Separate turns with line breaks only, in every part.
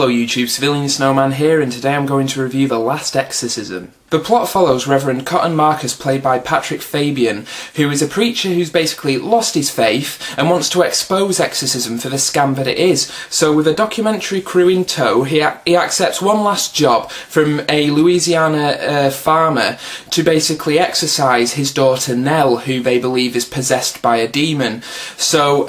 Hello YouTube, CivilianSnowman here, and today I'm going to review The Last Exorcism. The plot follows Reverend Cotton Marcus, played by Patrick Fabian, who is a preacher who's basically lost his faith and wants to expose exorcism for the scam that it is. So with a documentary crew in tow, he accepts one last job from a Louisiana farmer to basically exorcise his daughter Nell, who they believe is possessed by a demon. So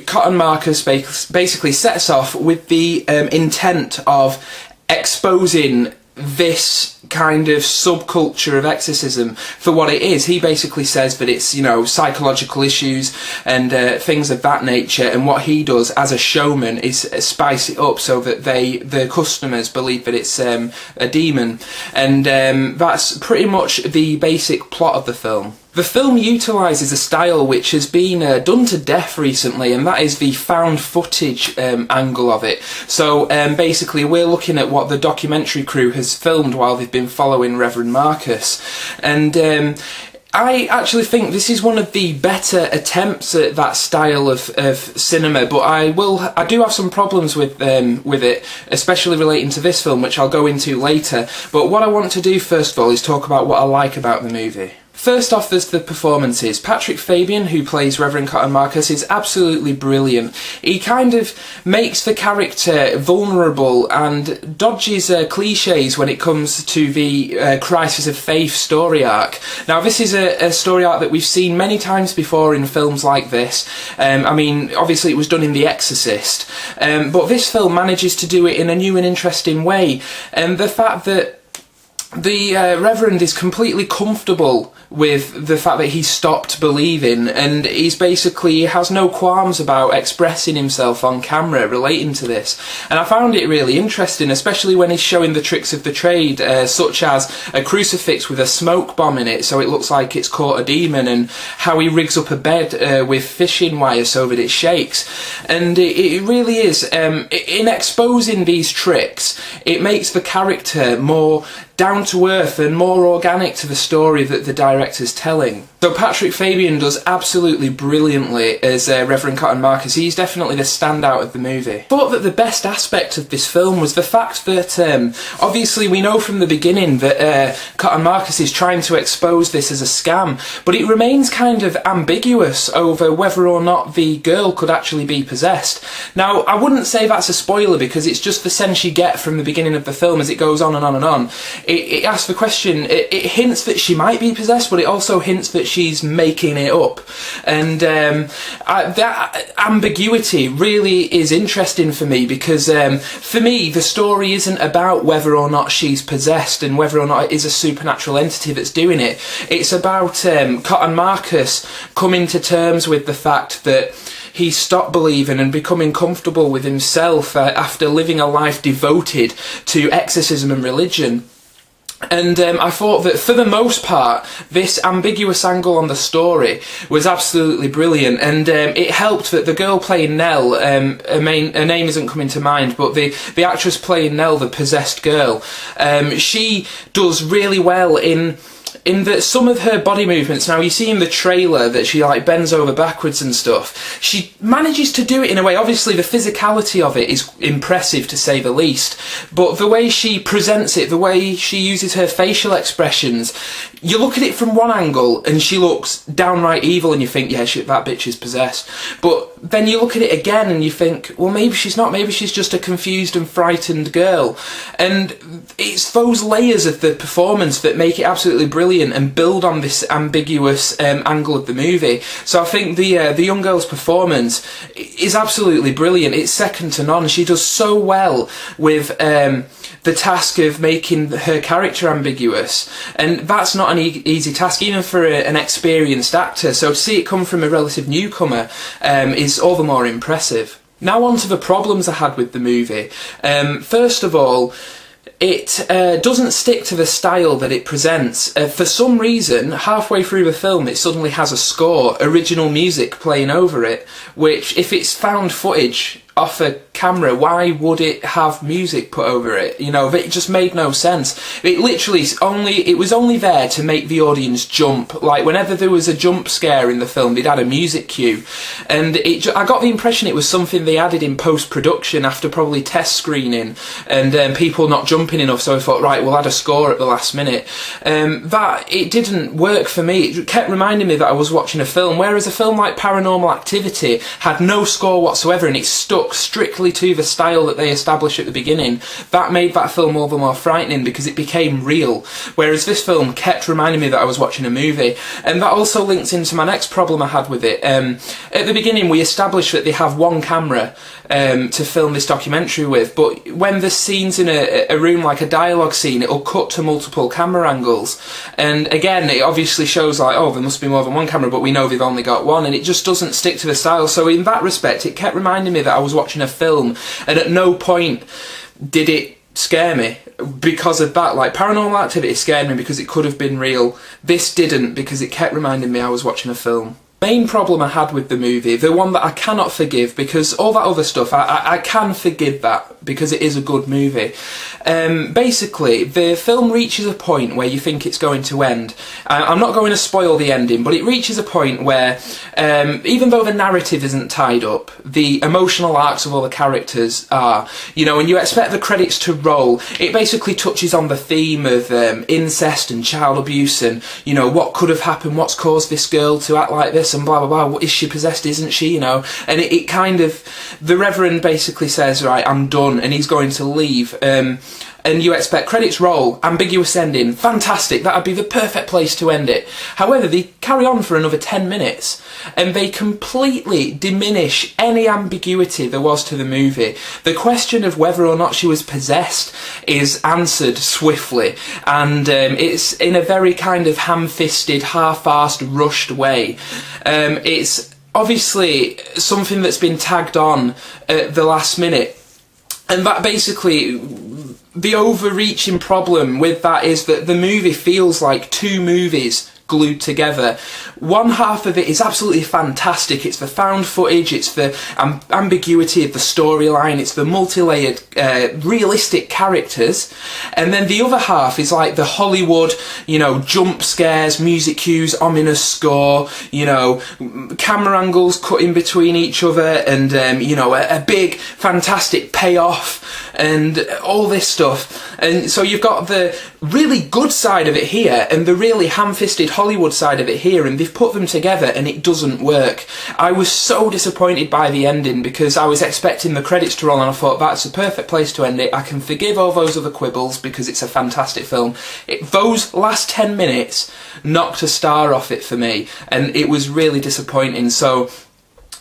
Cotton Marcus basically sets off with the intent of exposing this kind of subculture of exorcism for what it is. He basically says that it's, you know, psychological issues and things of that nature, and what he does as a showman is spice it up so that the customers believe that it's a demon, and that's pretty much the basic plot of the film. The film utilises a style which has been done to death recently, and that is the found footage angle of it. So basically we're looking at what the documentary crew has filmed while they've been following Reverend Marcus, and I actually think this is one of the better attempts at that style of cinema, but I do have some problems with it, especially relating to this film, which I'll go into later. But what I want to do first of all is talk about what I like about the movie. First off, there's the performances. Patrick Fabian, who plays Reverend Cotton Marcus, is absolutely brilliant. He kind of makes the character vulnerable and dodges cliches when it comes to the crisis of faith story arc. Now, this is a story arc that we've seen many times before in films like this. I mean, obviously it was done in The Exorcist, but this film manages to do it in a new and interesting way. And the fact that the Reverend is completely comfortable with the fact that he stopped believing, and he has no qualms about expressing himself on camera relating to this. And I found it really interesting, especially when he's showing the tricks of the trade, such as a crucifix with a smoke bomb in it so it looks like it's caught a demon, and how he rigs up a bed with fishing wire so that it shakes. And it really is, in exposing these tricks, it makes the character more down to earth and more organic to the story that the director's telling. So Patrick Fabian does absolutely brilliantly as Reverend Cotton Marcus. He's definitely the standout of the movie. I thought that the best aspect of this film was the fact that obviously we know from the beginning that Cotton Marcus is trying to expose this as a scam, but it remains kind of ambiguous over whether or not the girl could actually be possessed. Now, I wouldn't say that's a spoiler, because it's just the sense you get from the beginning of the film as it goes on and on and on. It asks the question, it hints that she might be possessed, but it also hints that she's making it up. And that ambiguity really is interesting for me, because for me the story isn't about whether or not she's possessed and whether or not it is a supernatural entity that's doing it. It's about Cotton Marcus coming to terms with the fact that he stopped believing and becoming comfortable with himself after living a life devoted to exorcism and religion. And I thought that for the most part, this ambiguous angle on the story was absolutely brilliant, and it helped that the girl playing Nell, her name isn't coming to mind, but the actress playing Nell, the possessed girl, she does really well in that some of her body movements, now you see in the trailer that she like bends over backwards and stuff, she manages to do it in a way, obviously the physicality of it is impressive to say the least, but the way she presents it, the way she uses her facial expressions, you look at it from one angle and she looks downright evil and you think, yeah, that bitch is possessed. But then you look at it again and you think, well, maybe she's not, maybe she's just a confused and frightened girl. And it's those layers of the performance that make it absolutely brilliant and build on this ambiguous angle of the movie. So I think the young girl's performance is absolutely brilliant. It's second to none. She does so well with the task of making her character ambiguous, and that's not an easy task even for an experienced actor, so to see it come from a relative newcomer is all the more impressive. Now on to the problems I had with the movie. First of all, it doesn't stick to the style that it presents. For some reason, halfway through the film, it suddenly has a score, original music playing over it, which, if it's found footage off a camera, why would it have music put over it? You know, it just made no sense. It literally it was only there to make the audience jump. Like, whenever there was a jump scare in the film, they'd add a music cue, and I got the impression it was something they added in post-production after probably test screening, and people not jumping enough, so I thought, right, we'll add a score at the last minute. That, it didn't work for me. It kept reminding me that I was watching a film, whereas a film like Paranormal Activity had no score whatsoever, and it stuck strictly to the style that they established at the beginning. That made that film all the more frightening because it became real, whereas this film kept reminding me that I was watching a movie. And that also links into my next problem I had with it. At the beginning we established that they have one camera to film this documentary with, but when there's scenes in a room, like a dialogue scene, it'll cut to multiple camera angles, and again it obviously shows like, oh, there must be more than one camera, but we know they've only got one, and it just doesn't stick to the style. So in that respect it kept reminding me that I was watching a film, and at no point did it scare me because of that. Like, Paranormal Activity scared me because it could have been real. This didn't, because it kept reminding me I was watching a film. Main problem I had with the movie, the one that I cannot forgive, because all that other stuff, I can forgive that because it is a good movie. Basically, the film reaches a point where you think it's going to end. I'm not going to spoil the ending, but it reaches a point where, even though the narrative isn't tied up, the emotional arcs of all the characters are, you know, and you expect the credits to roll. It basically touches on the theme of incest and child abuse, and, you know, what could have happened, what's caused this girl to act like this, and blah blah blah, is she possessed, isn't she, you know. And it kind of, the Reverend basically says, right, I'm done, and he's going to leave, and you expect credits roll, ambiguous ending, fantastic, that would be the perfect place to end it. However, they carry on for another 10 minutes and they completely diminish any ambiguity there was to the movie. The question of whether or not she was possessed is answered swiftly, and it's in a very kind of ham-fisted, half-arsed, rushed way. It's obviously something that's been tagged on at the last minute, and that basically, the overreaching problem with that is that the movie feels like two movies glued together. One half of it is absolutely fantastic. It's the found footage, it's the ambiguity of the storyline, it's the multi-layered, realistic characters, and then the other half is like the Hollywood, you know, jump scares, music cues, ominous score, you know, camera angles cut in between each other, and you know, a big fantastic payoff, and all this stuff. And so you've got the really good side of it here and the really ham-fisted Hollywood side of it here, and they've put them together and it doesn't work. I was so disappointed by the ending because I was expecting the credits to roll, and I thought that's a perfect place to end it. I can forgive all those other quibbles because it's a fantastic film. Those last 10 minutes knocked a star off it for me, and it was really disappointing. So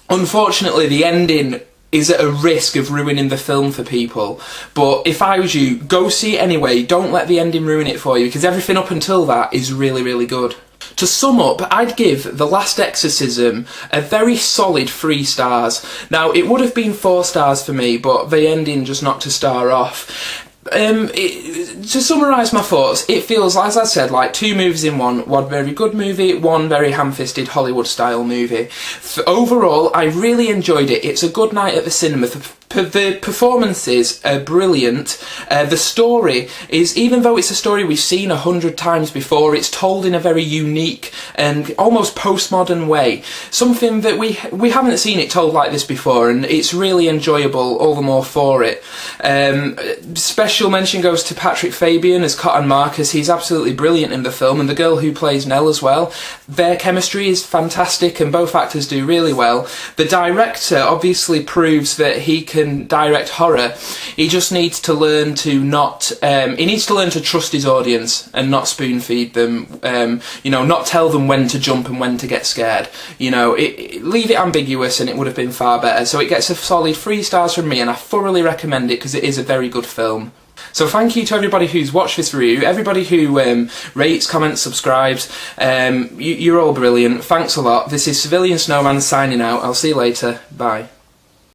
unfortunately the ending is at a risk of ruining the film for people, but if I was you, go see it anyway. Don't let the ending ruin it for you, because everything up until that is really, really good. To sum up, I'd give The Last Exorcism a very solid 3 stars. Now, it would have been 4 stars for me, but the ending just knocked a star off. To summarise my thoughts, it feels, as I said, like 2 movies in one. One very good movie, one very ham-fisted Hollywood-style movie. Overall, I really enjoyed it. It's a good night at the cinema. The performances are brilliant. The story is, even though it's a story we've seen 100 times before, it's told in a very unique and almost postmodern way. Something that we haven't seen it told like this before, and it's really enjoyable, all the more for it. Special mention goes to Patrick Fabian as Cotton Marcus. He's absolutely brilliant in the film, and the girl who plays Nell as well. Their chemistry is fantastic, and both actors do really well. The director obviously proves that he can direct horror. He just needs to learn to not, he needs to learn to trust his audience and not spoon feed them, you know, not tell them when to jump and when to get scared. You know, leave it ambiguous and it would have been far better. So it gets a solid 3 stars from me, and I thoroughly recommend it because it is a very good film. So thank you to everybody who's watched this review, everybody who rates, comments, subscribes. You're all brilliant. Thanks a lot. This is CivilianSnowman signing out. I'll see you later. Bye.